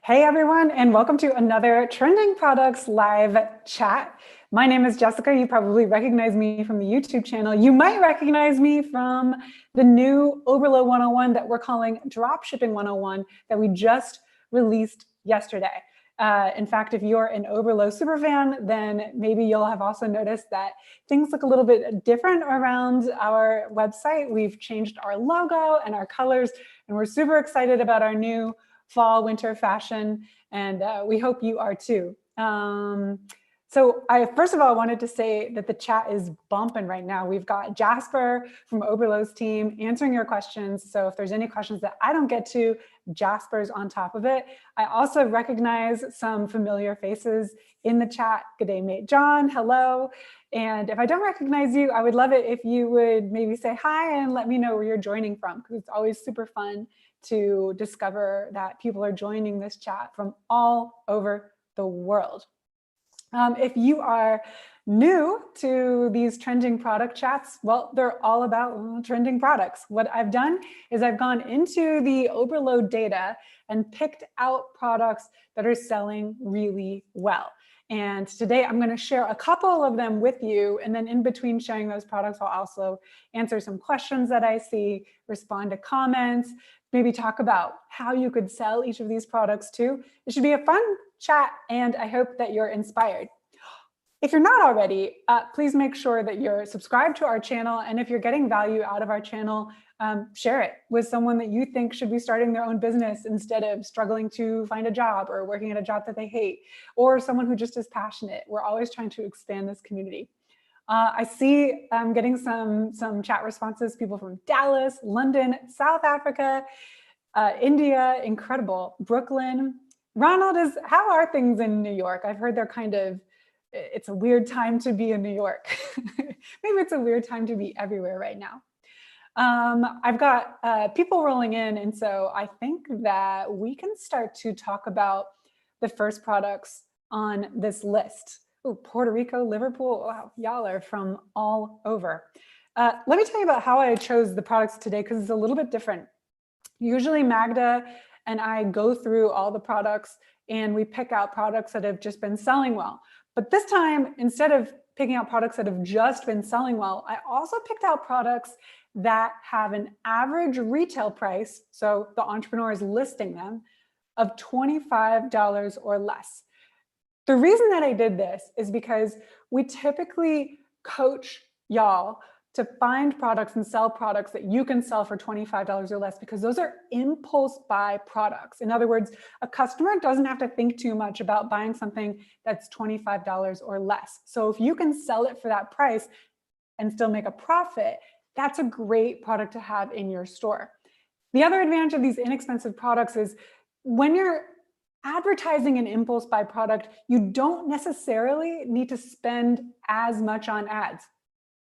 Hey everyone, and welcome to another Trending Products live chat. My name is Jessica. You probably recognize me from the YouTube channel. You might recognize me from the new Oberlo 101 that we're calling Dropshipping 101 that we just released yesterday. In fact, if you're an Oberlo superfan, then maybe you'll have also noticed that things look a little bit different around our website. We've changed our logo and our colors, and we're super excited about our new fall, winter fashion, and we hope you are too. So I first of all wanted to say that the chat is bumping right now. We've got Jasper from Oberlo's team answering your questions. So if there's any questions that I don't get to, Jasper's on top of it. I also recognize some familiar faces in the chat. Good day, mate John, hello. And if I don't recognize you, I would love it if you would maybe say hi and let me know where you're joining from, because it's always super fun to discover that people are joining this chat from all over the world. If you are new to these trending product chats, well, they're all about trending products. What I've done is I've gone into the Oberlo data and picked out products that are selling really well. And today I'm going to share a couple of them with you. And then in between sharing those products, I'll also answer some questions that I see, respond to comments, maybe talk about how you could sell each of these products too. It should be a fun chat, and I hope that you're inspired. If you're not already, please make sure that you're subscribed to our channel. And if you're getting value out of our channel, share it with someone that you think should be starting their own business instead of struggling to find a job or working at a job that they hate, or someone who just is passionate. We're always trying to expand this community. I see I'm getting some chat responses, people from Dallas, London, South Africa, India, incredible, Brooklyn. Ronald, how are things in New York? I've heard they're it's a weird time to be in New York. Maybe it's a weird time to be everywhere right now. I've got people rolling in, and so I think that we can start to talk about the first products on this list. Ooh, Puerto Rico, Liverpool, wow, y'all are from all over. Let me tell you about how I chose the products today, because it's a little bit different. Usually Magda and I go through all the products and we pick out products that have just been selling well. But this time, instead of picking out products that have just been selling well, I also picked out products that have an average retail price, so the entrepreneur is listing them, of $25 or less. The reason that I did this is because we typically coach y'all to find products and sell products that you can sell for $25 or less, because those are impulse buy products. In other words, a customer doesn't have to think too much about buying something that's $25 or less. So if you can sell it for that price and still make a profit, that's a great product to have in your store. The other advantage of these inexpensive products is when you're advertising an impulse buy product, you don't necessarily need to spend as much on ads.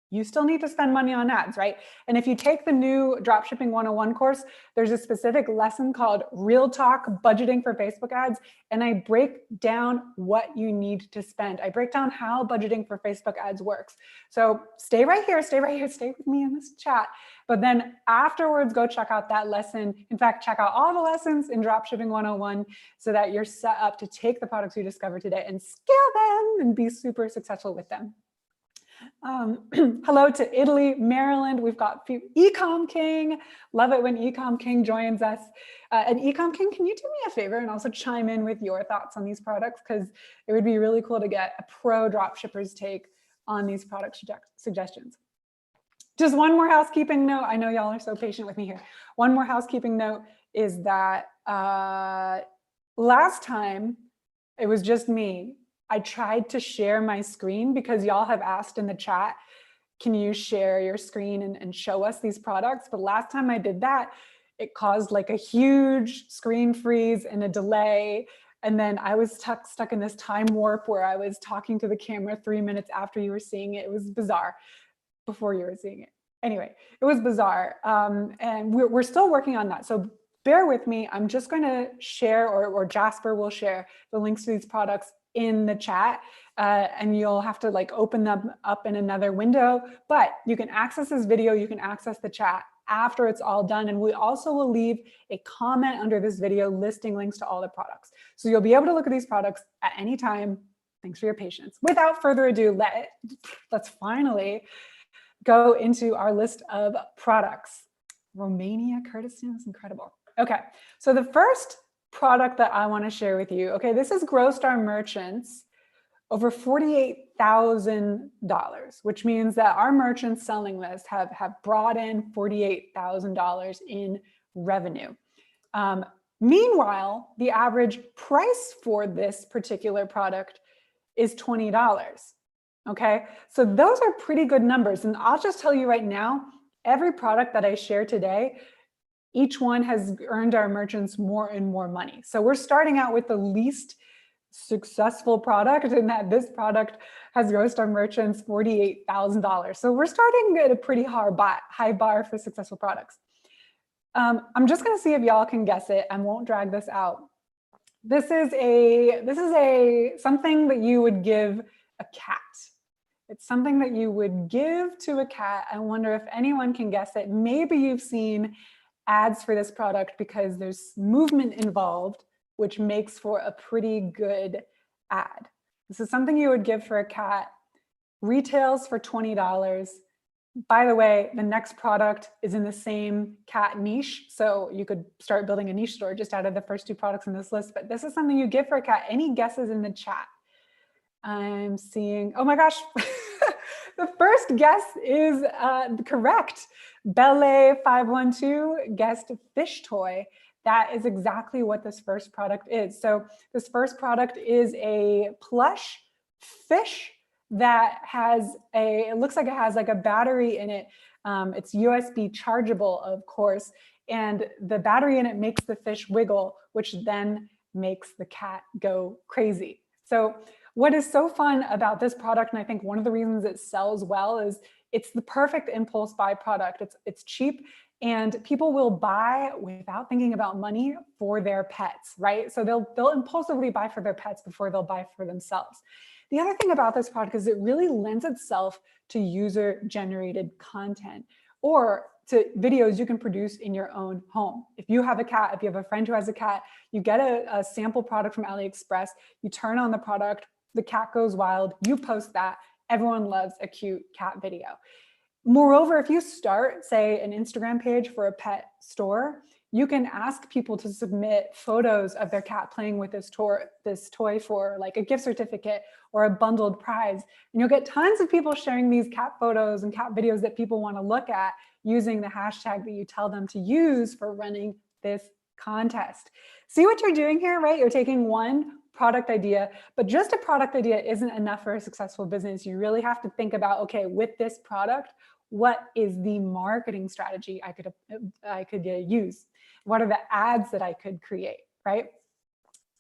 You still need to spend money on ads, right? And if you take the new Dropshipping 101 course, there's a specific lesson called Real Talk Budgeting for Facebook Ads. And I break down what you need to spend. I break down how budgeting for Facebook ads works. So stay right here, stay with me in this chat. But then afterwards, go check out that lesson. In fact, check out all the lessons in Dropshipping 101 so that you're set up to take the products you discovered today and scale them and be super successful with them. Hello to Italy, Maryland. We've got Ecom King. Love it when Ecom King joins us. And Ecom King, can you do me a favor and also chime in with your thoughts on these products? Because it would be really cool to get a pro dropshipper's take on these product suggestions. Just one more housekeeping note. I know y'all are so patient with me here. One more housekeeping note is that last time it was just me. I tried to share my screen because y'all have asked in the chat, can you share your screen and show us these products? But last time I did that, it caused like a huge screen freeze and a delay. And then I was stuck in this time warp where I was talking to the camera 3 minutes after you were seeing it. It was bizarre before you were seeing it. Anyway, it was bizarre. And we're still working on that. So bear with me. I'm just going to share, or Jasper will share the links to these products in the chat, and you'll have to like open them up in another window, but you can access this video, you can access the chat after it's all done. And we also will leave a comment under this video listing links to all the products. So you'll be able to look at these products at any time. Thanks for your patience. Without further ado, let's finally go into our list of products. Romania, Kurdistan is incredible. Okay, so the first product that I want to share with you, okay, this has grossed our merchants over $48,000, which means that our merchants selling this have brought in $48,000 in revenue. Meanwhile, the average price for this particular product is $20. Okay, so those are pretty good numbers. And I'll just tell you right now, every product that I share today, each one has earned our merchants more and more money. So we're starting out with the least successful product, and that this product has grossed our merchants $48,000. So we're starting at a pretty high bar for successful products. I'm just going to see if y'all can guess it. I won't drag this out. This is something that you would give a cat. It's something that you would give to a cat. I wonder if anyone can guess it. Maybe you've seen ads for this product because there's movement involved, which makes for a pretty good ad. This is something you would give for a cat. Retails for $20. By the way, the next product is in the same cat niche. So you could start building a niche store just out of the first two products in this list, but this is something you give for a cat. Any guesses in the chat? I'm seeing, oh my gosh, the first guess is correct. Belle512 guessed fish toy. That is exactly what this first product is. So this first product is a plush fish that has it looks like it has like a battery in it. It's USB chargeable, of course, and the battery in it makes the fish wiggle, which then makes the cat go crazy. So what is so fun about this product, and I think one of the reasons it sells well, is it's the perfect impulse buy product. It's cheap, and people will buy without thinking about money for their pets, right? So they'll impulsively buy for their pets before they'll buy for themselves. The other thing about this product is it really lends itself to user-generated content or to videos you can produce in your own home. If you have a cat, if you have a friend who has a cat, you get a sample product from AliExpress, you turn on the product, the cat goes wild, you post that, everyone loves a cute cat video. Moreover, if you start, say, an Instagram page for a pet store, you can ask people to submit photos of their cat playing with this toy for like a gift certificate or a bundled prize. And you'll get tons of people sharing these cat photos and cat videos that people want to look at using the hashtag that you tell them to use for running this contest. See what you're doing here, right? You're taking one product idea, but just a product idea isn't enough for a successful business. You really have to think about, okay, with this product, what is the marketing strategy I could use? What are the ads that I could create, right?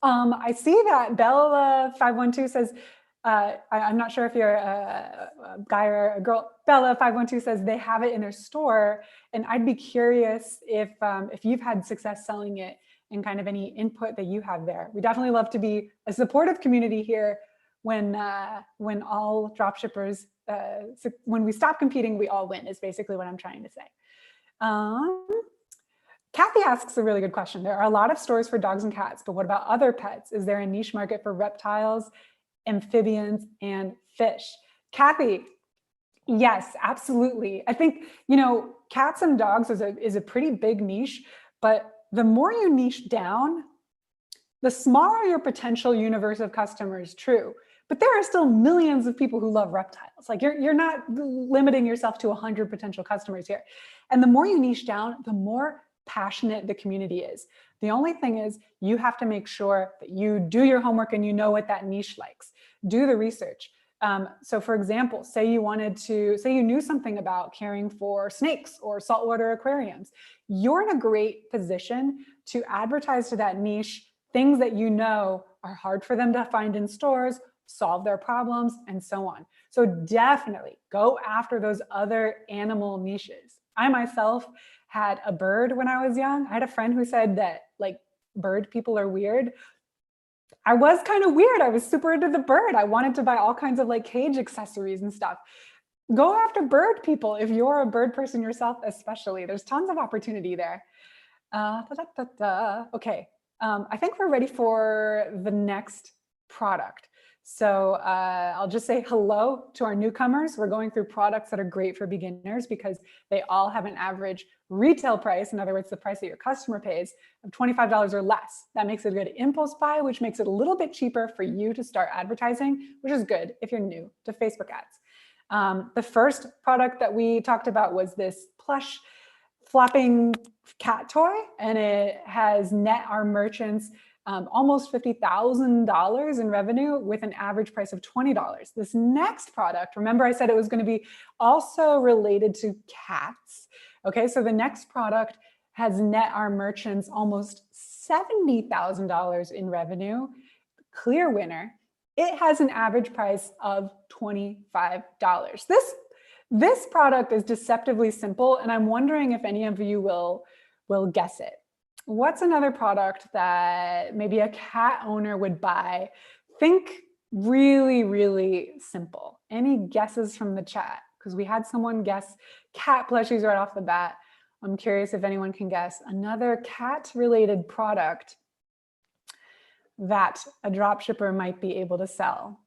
I see that Bella512 says, I'm not sure if you're a guy or a girl. Bella512 says they have it in their store, and I'd be curious if you've had success selling it and kind of any input that you have there. We definitely love to be a supportive community here. When all dropshippers, when we stop competing, we all win is basically what I'm trying to say. Kathy asks a really good question. There are a lot of stores for dogs and cats, but what about other pets? Is there a niche market for reptiles, amphibians, and fish? Kathy, yes, absolutely. I think, cats and dogs is a pretty big niche, but the more you niche down, the smaller your potential universe of customers, true. But there are still millions of people who love reptiles. Like you're not limiting yourself to 100 potential customers here. And the more you niche down, the more passionate the community is. The only thing is you have to make sure that you do your homework and you know what that niche likes. Do the research. So for example, say you knew something about caring for snakes or saltwater aquariums. You're in a great position to advertise to that niche things that you know are hard for them to find in stores, solve their problems, and so on. So definitely go after those other animal niches. I myself had a bird when I was young. I had a friend who said that like bird people are weird. I was kind of weird. I was super into the bird. I wanted to buy all kinds of like cage accessories and stuff. Go after bird people if you're a bird person yourself, especially. There's tons of opportunity there. Okay, I think we're ready for the next product. So I'll just say hello to our newcomers. We're going through products that are great for beginners because they all have an average retail price, in other words, the price that your customer pays, of $25 or less. That makes it a good impulse buy, which makes it a little bit cheaper for you to start advertising, which is good if you're new to Facebook ads. The first product that we talked about was this Plush flopping cat toy, and it has net our merchants almost $50,000 in revenue with an average price of $20. This next product, remember I said it was going to be also related to cats. Okay, so the next product has net our merchants almost $70,000 in revenue. Clear winner. It has an average price of $25. This product is deceptively simple, and I'm wondering if any of you will guess it. What's another product that maybe a cat owner would buy? Think really, really simple. Any guesses from the chat? Because we had someone guess cat plushies right off the bat. I'm curious if anyone can guess another cat-related product that a dropshipper might be able to sell.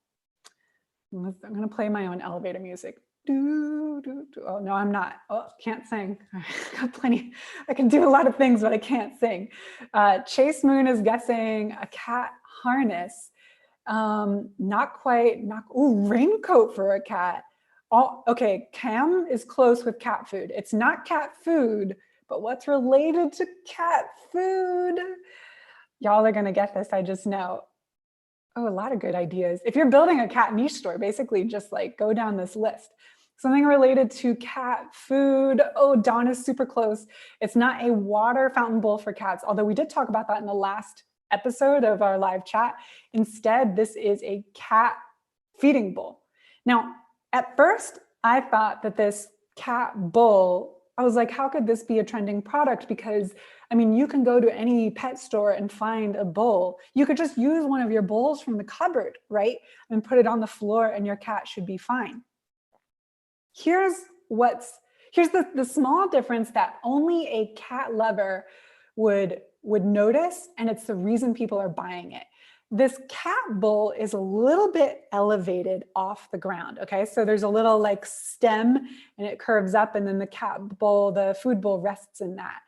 I'm going to play my own elevator music. Oh, no, I'm not. Oh, can't sing. I got plenty. I can do a lot of things, but I can't sing. Chase Moon is guessing a cat harness. Not quite. Raincoat for a cat. Okay, Cam is close with cat food. It's not cat food, but what's related to cat food? Y'all are going to get this, I just know. Oh, a lot of good ideas. If you're building a cat niche store, basically just like go down this list. Something related to cat food. Oh, Dawn is super close. It's not a water fountain bowl for cats, although we did talk about that in the last episode of our live chat. Instead, this is a cat feeding bowl. Now, at first, I thought that this cat bowl, I was like, how could this be a trending product? Because I mean, you can go to any pet store and find a bowl. You could just use one of your bowls from the cupboard, right? And put it on the floor and your cat should be fine. Here's the small difference that only a cat lover would notice, and it's the reason people are buying it. This cat bowl is a little bit elevated off the ground, okay? So there's a little like stem and it curves up, and then the cat bowl, the food bowl rests in that.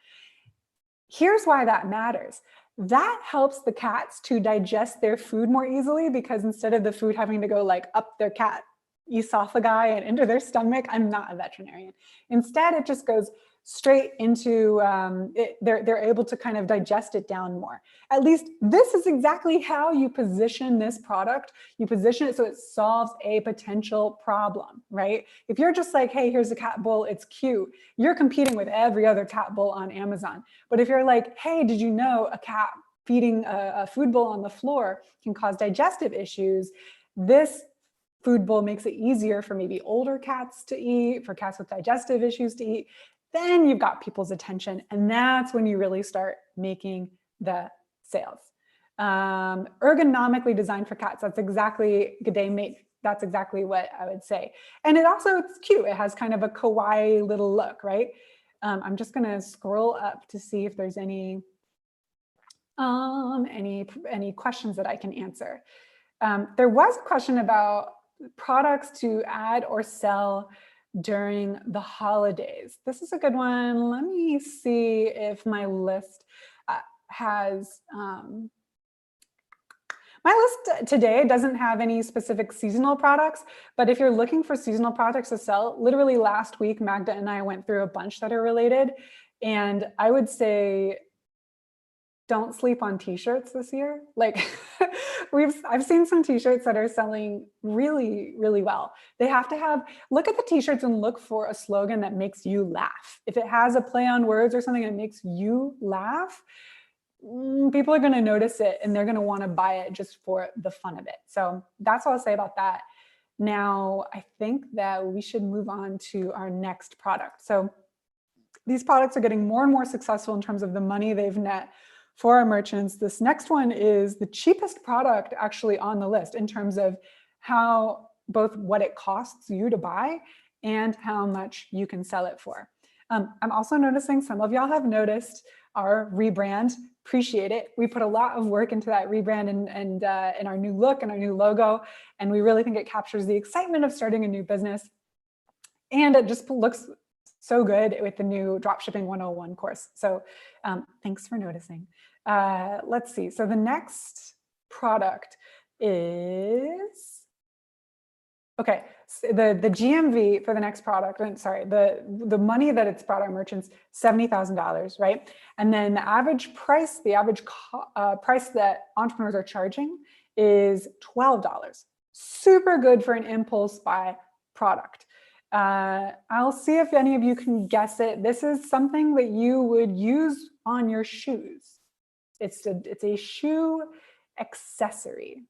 Here's why that matters. That helps the cats to digest their food more easily, because instead of the food having to go like up their cat esophagi and into their stomach, I'm not a veterinarian. Instead, it just goes straight into, they're able to kind of digest it down more. At least this is exactly how you position this product. You position it so it solves a potential problem, right? If you're just like, hey, here's a cat bowl, it's cute, you're competing with every other cat bowl on Amazon. But if you're like, hey, did you know a cat feeding a food bowl on the floor can cause digestive issues? This food bowl makes it easier for maybe older cats to eat, for cats with digestive issues to eat. Then you've got people's attention, and that's when you really start making the sales. Ergonomically designed for cats. That's exactly, good day mate. That's exactly what I would say. And it's cute. It has kind of a kawaii little look, right? I'm just gonna scroll up to see if there's any questions that I can answer. There was a question about products to add or sell during the holidays. This is a good one. Let me see if my list has, my list today doesn't have any specific seasonal products, but if you're looking for seasonal products to sell, literally last week, Magda and I went through a bunch that are related. And I would say, don't sleep on t-shirts this year. Like I've seen some t-shirts that are selling really, really well. They have to have, look at the t-shirts and look for a slogan that makes you laugh. If it has a play on words or something that makes you laugh, people are going to notice it and they're going to want to buy it just for the fun of it. So that's what I'll say about that. Now, I think that we should move on to our next product. So these products are getting more and more successful in terms of the money they've net for our merchants. This next one is the cheapest product actually on the list in terms of how both what it costs you to buy and how much you can sell it for. I'm also noticing some of y'all have noticed our rebrand. Appreciate it. We put a lot of work into that rebrand and in our new look and our new logo, and we really think it captures the excitement of starting a new business. And it just looks so good with the new Dropshipping 101 course. So thanks for noticing. Let's see. So the next product is, okay, so the GMV for the next product, and sorry, the money that it's brought our merchants, $70,000, right? And then the average price, price that entrepreneurs are charging is $12. Super good for an impulse buy product. I'll see if any of you can guess it. This is something that you would use on your shoes. It's a shoe accessory.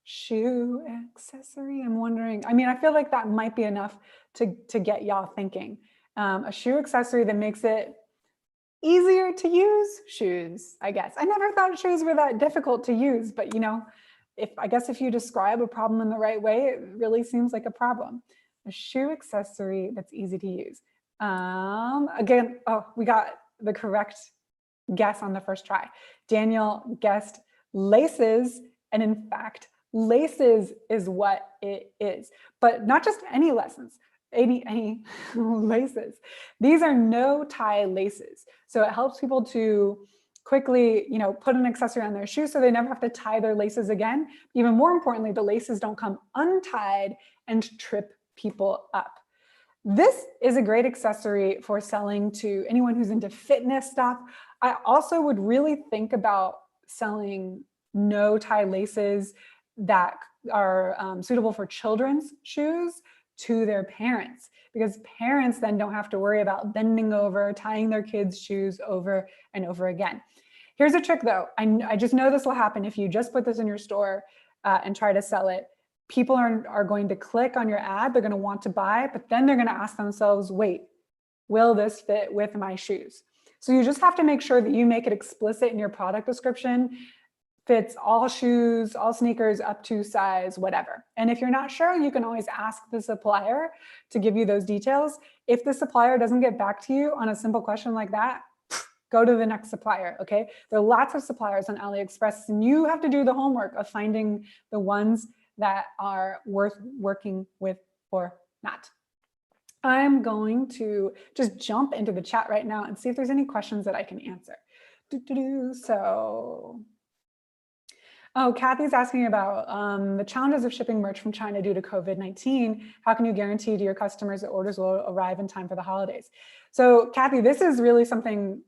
Shoe accessory. I'm wondering, I mean, I feel like that might be enough to get y'all thinking. A shoe accessory that makes it easier to use shoes, I guess. I never thought shoes were that difficult to use, but you know, I guess if you describe a problem in the right way, it really seems like a problem. A shoe accessory that's easy to use. Again, oh, we got the correct guess on the first try. Daniel guessed laces, and in fact, laces is what it is, but not just any lessons, any laces. These are no tie laces. So it helps people to quickly, you know, put an accessory on their shoe so they never have to tie their laces again. Even more importantly, the laces don't come untied and trip people up. This is a great accessory for selling to anyone who's into fitness stuff. I also would really think about selling no tie laces that are suitable for children's shoes to their parents, because parents then don't have to worry about bending over, tying their kids' shoes over and over again. Here's a trick though. I just know this will happen if you just put this in your store and try to sell it. People are going to click on your ad, they're going to want to buy, but then they're going to ask themselves, wait, will this fit with my shoes? So you just have to make sure that you make it explicit in your product description, fits all shoes, all sneakers, up to size, whatever. And if you're not sure, you can always ask the supplier to give you those details. If the supplier doesn't get back to you on a simple question like that, go to the next supplier, okay? There are lots of suppliers on AliExpress, and you have to do the homework of finding the ones that are worth working with or not. I'm going to just jump into the chat right now and see if there's any questions that I can answer. So, oh, Kathy's asking about the challenges of shipping merch from China due to COVID-19. How can you guarantee to your customers that orders will arrive in time for the holidays? So Kathy, this is really something,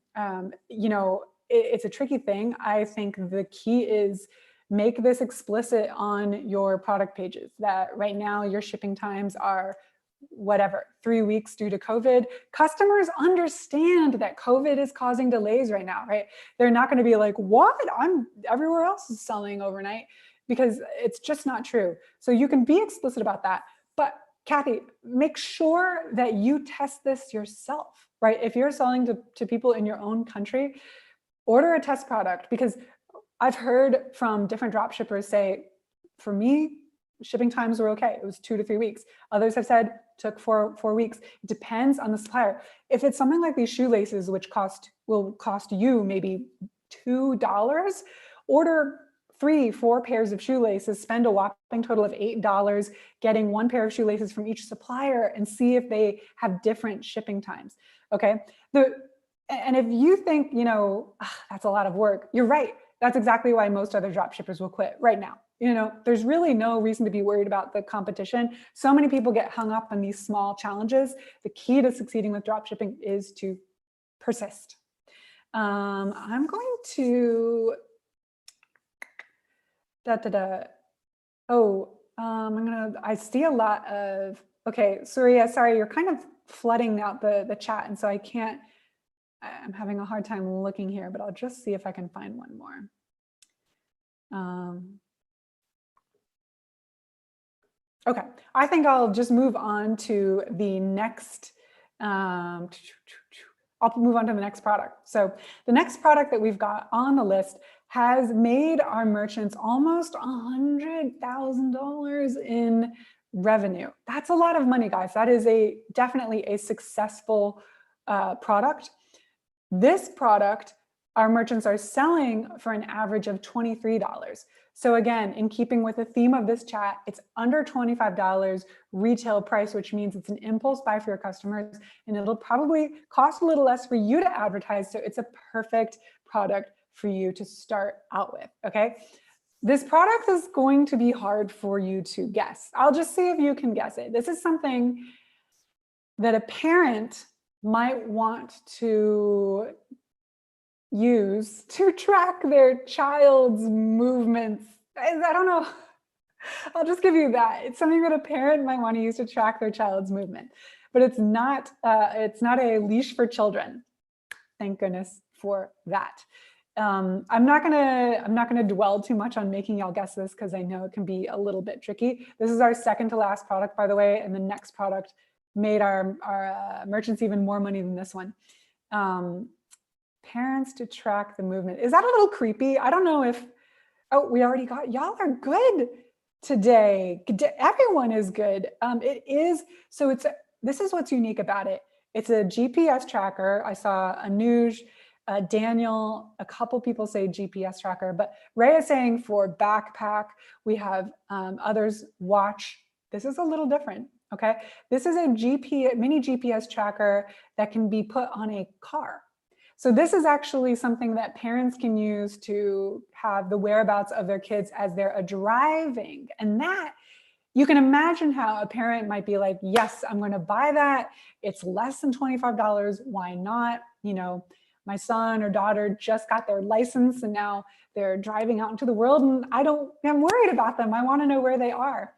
you know, it's a tricky thing. I think the key is make this explicit on your product pages that right now your shipping times are whatever, 3 weeks due to COVID. Customers understand that COVID is causing delays right now, right? They're not going to be like, what? Everywhere else is selling overnight, because it's just not true. So you can be explicit about that. But Kathy, make sure that you test this yourself, right? If you're selling to people in your own country, order a test product, because I've heard from different drop shippers say, for me, shipping times were okay. It was 2 to 3 weeks. Others have said took four weeks. It depends on the supplier. If it's something like these shoelaces, which will cost you maybe $2, order 3-4 pairs of shoelaces, spend a whopping total of $8 getting 1 pair of shoelaces from each supplier, and see if they have different shipping times. Okay. And if you think, you know, that's a lot of work, you're right. That's exactly why most other drop shippers will quit right now. You know, there's really no reason to be worried about the competition. So many people get hung up on these small challenges. The key to succeeding with drop shipping is to persist. I'm going to, I see a lot of, okay, Surya, sorry, you're kind of flooding out the chat. And so I'm having a hard time looking here, but I'll just see if I can find one more. Okay, I think I'll just move on to the next, I'll move on to the next product. So the next product that we've got on the list has made our merchants almost $100,000 in revenue. That's a lot of money, guys. That is definitely a successful product. This product, our merchants are selling for an average of $23. So again, in keeping with the theme of this chat, it's under $25 retail price, which means it's an impulse buy for your customers, and it'll probably cost a little less for you to advertise. So it's a perfect product for you to start out with, okay? This product is going to be hard for you to guess. I'll just see if you can guess it. This is something that a parent might want to use to track their child's movements. I don't know. I'll just give you that. It's something that a parent might want to use to track their child's movement, but it's not a leash for children. Thank goodness for that. I'm not gonna dwell too much on making y'all guess this because I know it can be a little bit tricky. This is our second to last product, by the way, and the next product made our merchants even more money than this one. Parents to track the movement. Is that a little creepy? I don't know if, oh, we already got, y'all are good today. Everyone is good. It is, so this is what's unique about it. It's a GPS tracker. I saw Anuj, Daniel, a couple people say GPS tracker, but Ray is saying for backpack. We have others watch. This is a little different, okay? This is a mini GPS tracker that can be put on a car. So this is actually something that parents can use to have the whereabouts of their kids as they're driving. And that, you can imagine how a parent might be like, yes, I'm going to buy that. It's less than $25. Why not? You know, my son or daughter just got their license and now they're driving out into the world and I'm worried about them. I want to know where they are.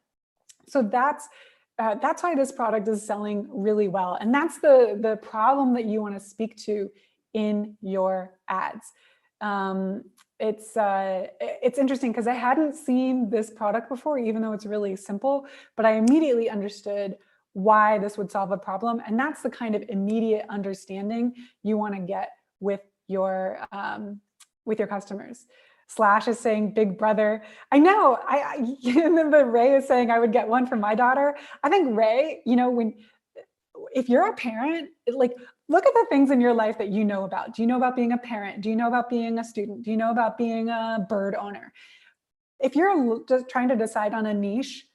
So that's why this product is selling really well. And that's the problem that you want to speak to in your ads. It's interesting because I hadn't seen this product before, even though it's really simple, but I immediately understood why this would solve a problem. And that's the kind of immediate understanding you want to get with your customers. Slash is saying big brother. I know, I remember Ray is saying I would get one for my daughter. I think Ray, you know, if you're a parent, like, look at the things in your life that you know about. Do you know about being a parent? Do you know about being a student? Do you know about being a bird owner? If you're just trying to decide on a niche,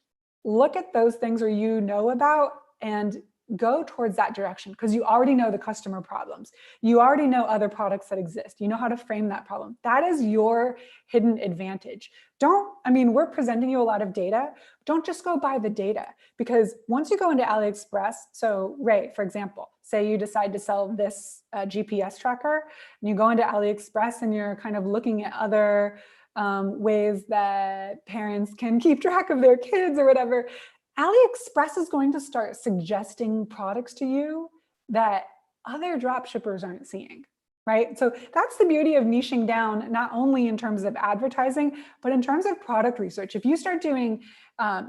look at those things where you know about and go towards that direction because you already know the customer problems. You already know other products that exist. You know how to frame that problem. That is your hidden advantage. We're presenting you a lot of data. Don't just go by the data because once you go into AliExpress, so Ray, for example, say you decide to sell this GPS tracker and you go into AliExpress and you're kind of looking at other ways that parents can keep track of their kids or whatever. AliExpress is going to start suggesting products to you that other drop shippers aren't seeing, right? So that's the beauty of niching down, not only in terms of advertising, but in terms of product research. If you start doing,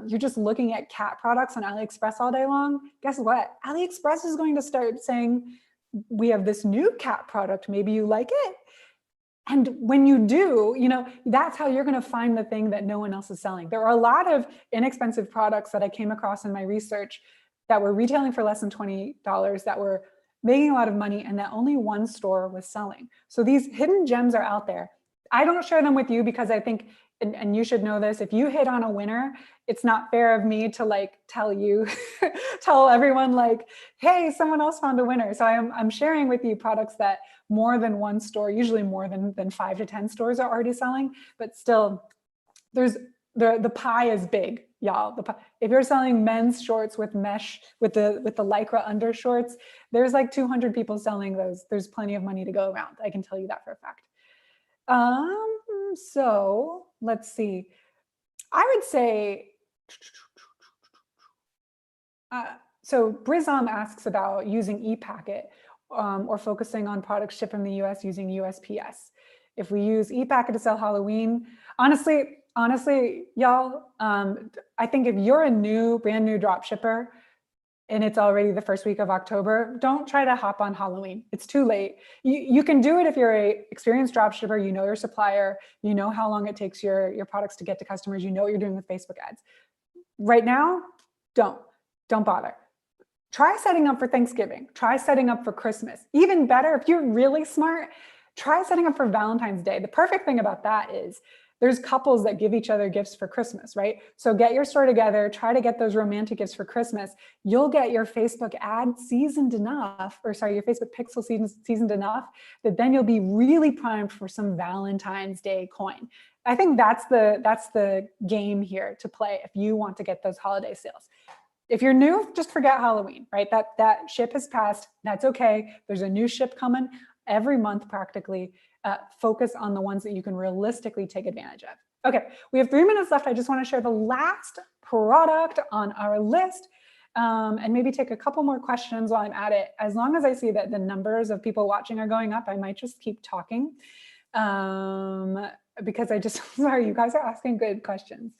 you're just looking at cat products on AliExpress all day long, guess what? AliExpress is going to start saying, we have this new cat product, maybe you like it. And when you do, you know, that's how you're going to find the thing that no one else is selling. There are a lot of inexpensive products that I came across in my research that were retailing for less than $20, that were making a lot of money, and that only one store was selling. So these hidden gems are out there. I don't share them with you because I think, and you should know this, if you hit on a winner, it's not fair of me to like tell you, tell everyone like, hey, someone else found a winner. So I'm sharing with you products that more than one store, usually more than 5 to 10 stores are already selling, but still there's the pie is big, y'all. If you're selling men's shorts with mesh, with the Lycra undershorts, there's like 200 people selling those. There's plenty of money to go around. I can tell you that for a fact. So let's see. I would say, so Brizom asks about using ePacket or focusing on products shipped from the US using USPS. If we use ePacket to sell Halloween, honestly, y'all, I think if you're a brand new drop shipper and it's already the first week of October, don't try to hop on Halloween. It's too late. You can do it if you're an experienced drop shipper, you know your supplier, you know how long it takes your products to get to customers, you know what you're doing with Facebook ads. Right now, don't bother. Try setting up for Thanksgiving. Try setting up for Christmas. Even better, if you're really smart, try setting up for Valentine's Day. The perfect thing about that is there's couples that give each other gifts for Christmas, right? So get your store together, try to get those romantic gifts for Christmas. You'll get your Facebook ad seasoned enough, or sorry, your Facebook pixel seasoned enough that then you'll be really primed for some Valentine's Day coin. I think that's the game here to play if you want to get those holiday sales. If you're new, just forget Halloween, right? That ship has passed. That's okay. There's a new ship coming every month practically. Focus on the ones that you can realistically take advantage of. Okay, we have 3 minutes left. I just want to share the last product on our list and maybe take a couple more questions while I'm at it. As long as I see that the numbers of people watching are going up, I might just keep talking because sorry, you guys are asking good questions.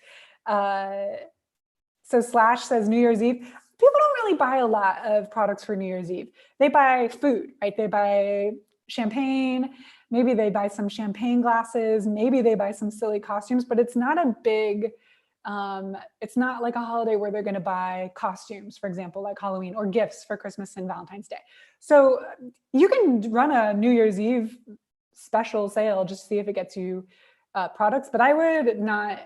So Slash says New Year's Eve. People don't really buy a lot of products for New Year's Eve. They buy food, right? They buy champagne. Maybe they buy some champagne glasses. Maybe they buy some silly costumes, but it's not a big, it's not like a holiday where they're going to buy costumes, for example, like Halloween, or gifts for Christmas and Valentine's Day. So you can run a New Year's Eve special sale, just see if it gets you products, but I would not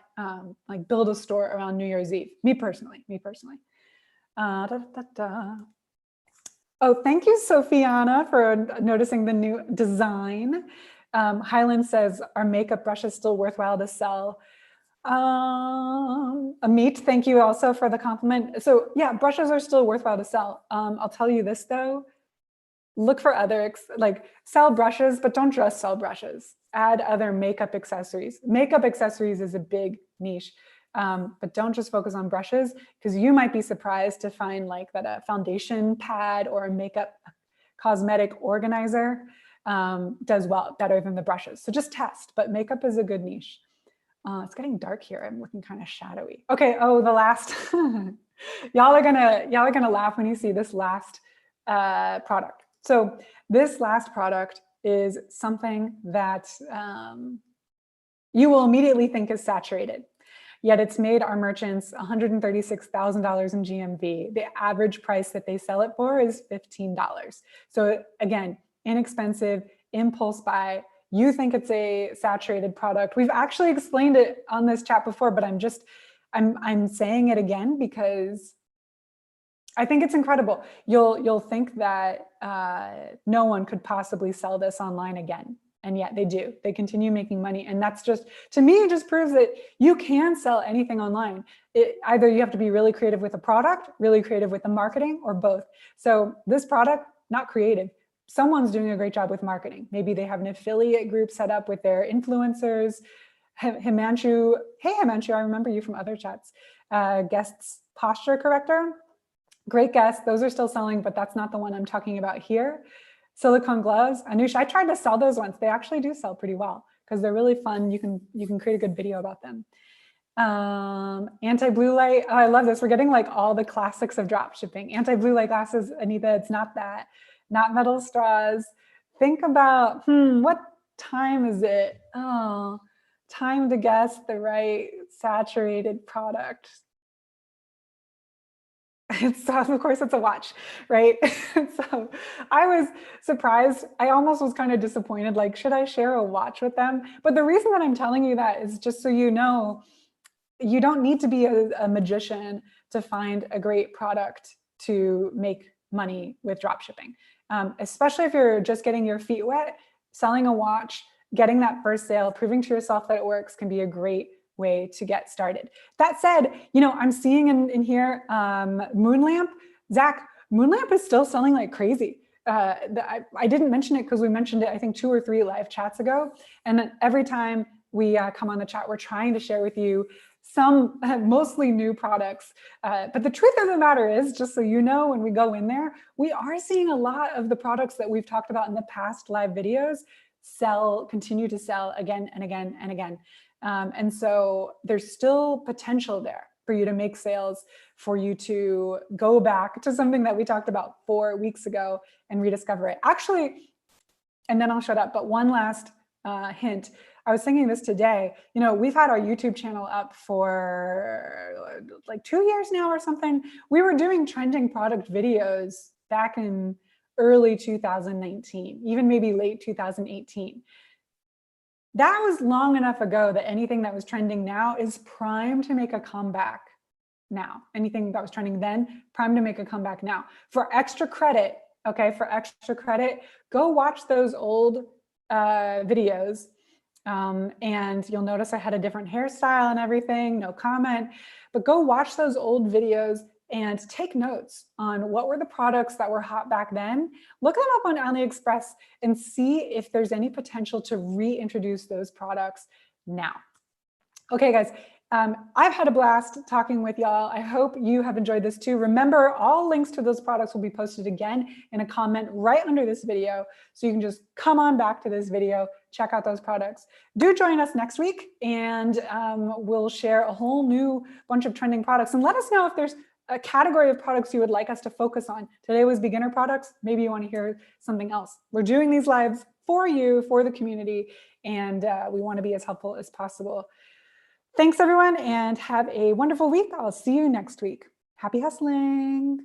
like build a store around New Year's Eve. Me personally. Oh, thank you, Sophiana, for noticing the new design. Highland says, are makeup brushes still worthwhile to sell? Amit, thank you also for the compliment. So yeah, brushes are still worthwhile to sell. I'll tell you this though, look for other, like sell brushes, but don't just sell brushes. Add other makeup accessories. Makeup accessories is a big niche, but don't just focus on brushes, because you might be surprised to find like that a foundation pad or a makeup cosmetic organizer does better than the brushes. So just test, but makeup is a good niche. It's getting dark here. I'm looking kind of shadowy. Okay. Oh, the last, y'all are gonna laugh when you see this last product. So this last product is something that you will immediately think is saturated, yet it's made our merchants $136,000 in GMV. The average price that they sell it for is $15. So again, inexpensive, impulse buy. You think it's a saturated product. We've actually explained it on this chat before, but I'm saying it again because I think it's incredible. You'll think that no one could possibly sell this online again. And yet they do. They continue making money. And that's just, to me, it just proves that you can sell anything online. Either you have to be really creative with the product, really creative with the marketing, or both. So this product, not creative. Someone's doing a great job with marketing. Maybe they have an affiliate group set up with their influencers. Himanshu, hey Himanshu, I remember you from other chats. Guests posture corrector. Great guess. Those are still selling, but that's not the one I'm talking about here. Silicone gloves. Anush, I tried to sell those once. They actually do sell pretty well because they're really fun. You can create a good video about them. Anti-blue light. Oh, I love this. We're getting like all the classics of drop shipping. Anti-blue light glasses, Anita, it's not that. Not metal straws. Think about, what time is it? Oh, time to guess the right saturated product. Of course it's a watch, right? So I was surprised. I almost was kind of disappointed. Like, should I share a watch with them? But the reason that I'm telling you that is just so you know, you don't need to be a magician to find a great product to make money with drop shipping. Especially if you're just getting your feet wet, selling a watch, getting that first sale, proving to yourself that it works can be a great way to get started. That said, I'm seeing in here, Moonlamp. Zach, Moonlamp is still selling like crazy. I didn't mention it because we mentioned it, I think 2 or 3 live chats ago. And every time we come on the chat, we're trying to share with you some mostly new products. But the truth of the matter is, just so you know, when we go in there, we are seeing a lot of the products that we've talked about in the past live videos continue to sell again and again and again. And so there's still potential there for you to make sales, for you to go back to something that we talked about 4 weeks ago and rediscover it. Actually, and then I'll shut up, but one last hint. I was thinking this today, you know, we've had our YouTube channel up for like 2 years now or something. We were doing trending product videos back in early 2019, even maybe late 2018. That was long enough ago that anything that was trending now is primed to make a comeback now. Anything that was trending then, primed to make a comeback now. For extra credit, okay, for extra credit, go watch those old videos. And you'll notice I had a different hairstyle and everything, no comment, but go watch those old videos and take notes on what were the products that were hot back then. Look them up on AliExpress and see if there's any potential to reintroduce those products now. Okay, guys, I've had a blast talking with y'all. I hope you have enjoyed this too. Remember, all links to those products will be posted again in a comment right under this video. So you can just come on back to this video, check out those products. Do join us next week and we'll share a whole new bunch of trending products. And let us know if there's a category of products you would like us to focus on. Today was beginner products. Maybe you want to hear something else. We're doing these lives for you, for the community, and we want to be as helpful as possible. Thanks, everyone, and have a wonderful week. I'll see you next week. Happy hustling.